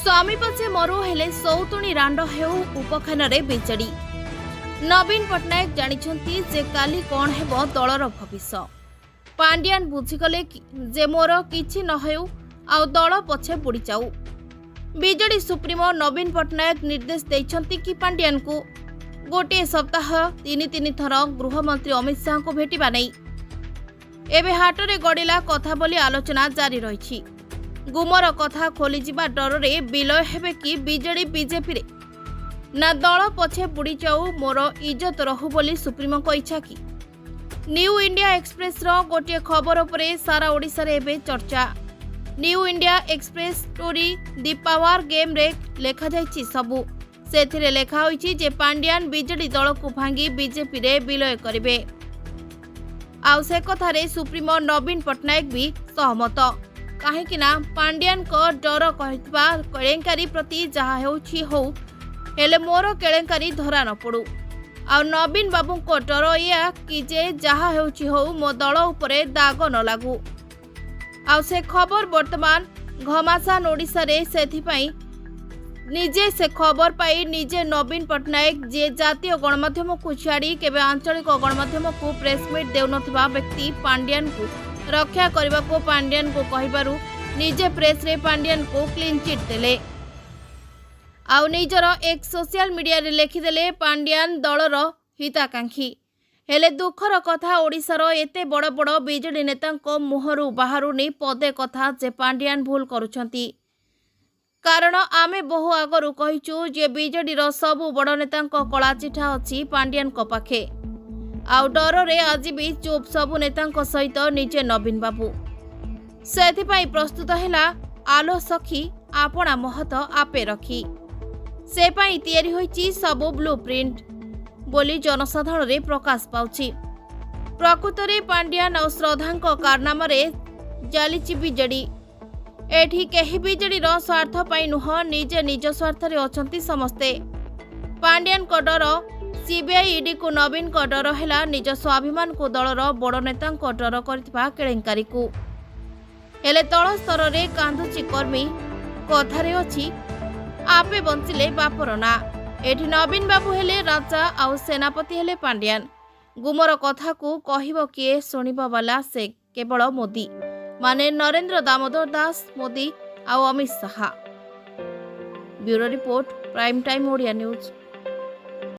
स्वामी पछे मरु हेले सौतुणी रांड हेउ उपखान बिजेडी। नवीन पट्टनायक जानिछंती जे काली कौन हेबो दलर भविष्य। पांड्यान बुझीगले जे मोर किछि न हेउ आ दल पछे बुड़ी जाऊ। बिजेडी सुप्रीमो नवीन पट्टनायक निर्देश दैछंती कि पांड्यान को गोटे सप्ताह तीन थर गृहमंत्री अमित शाह को भेटिबा नै। एबे हाटरे गड़िला कथा बोली आलोचना जारी रही। गुमर कथा खोली जिबा डर रे विलय हेबे कि बिजेडी बीजेपी रे ना दल पछे बुड़ी जाऊ मोर इज्जत रहू बोली सुप्रीमो को इच्छा कि। न्यू इंडिया एक्सप्रेस रो गोटे खबर उपरे सारा ओडिसा रे एबे चर्चा। New India express story the power game रे लेखा जायछि सबु। सेथिरे लेखा होईछि जे पांड्यान बीजेडी दल को भांगी बीजेपी रे विलय करिवे। आउ से कथारे सुप्रीमो नवीन पट्टनायक भी सहमत। कहीं पांड्यान को डर कहथिबा केलेंकारी प्रति जहा हेउछि हो हेले मोर केलेंकारी धरा न पड़ू। आ नवीन बाबू को डर या कि जे जहा हेउछि हो मो दल उपरे दाग न लागू। आ से खबर वर्तमान घमासान ओडिसा रे सेथिपाई निजे से खबर पाई निजे नवीन पट्टनायक जे जातीय गणमाध्यम को छाड़ी केबे आंचलिक गणमाध्यम को प्रेसमिट देउनथिबा व्यक्ति पांड्यान को रक्षा करने को पांड्यान को कहिबारु निजे प्रेस रे पांड्यान को क्लीन चिट देले। आउ निजर एक सोशल मीडिया रे लेखिदेले पांड्यान दलर हिताकांक्षी। हेले दुखर कथा ओडिसार एते बड़ बड़ बीजेडी नेता मुहरु बाहरु नहीं पदे कथा जे पांड्यान भूल करुछंती। कारण आमे बहु आगरु कहिचु जे बीजेडी रो सबु बड़ नेता कला चिठा अछि पांड्यान को पाखे। आउ डर रे आज भी चुप सबु नेता सहित निजे नवीन बाबू। सेथिपाई प्रस्तुत हैला आलो सखी आपणा महत आपे रखी। से पाई तैयारी होईची सबु ब्लूप्रिंट बोली जनसाधारण रे प्रकाश पाउची। प्रकृत रे पांड्यान और श्रद्धांक कारनामा रे जालिची बीजेडी। एठी केही बीजेडी रो स्वार्थ पाई नुह निजे निज स्वार्थ रे अछंती समस्ते। पांड्यान को डर सीबीआई ईडी को नवीन को डर हैला निज स्वाभिमान को दलर बड़ नेता को डर करथिबा केलेंकारी को। हेले तळ स्तर रे कांदुची कर्मी कथारे अछि आपे बंचिले बापर ना। एठी नवीन बाबू हेले राजा आउ सेनापति हेले पांड्यान। गुमर कथा को कहिबो किए सुनिबो वाला से केवल मोदी माने नरेंद्र दामोदर दास मोदी आउ Amit Shah. Bureau report prime time Odia news.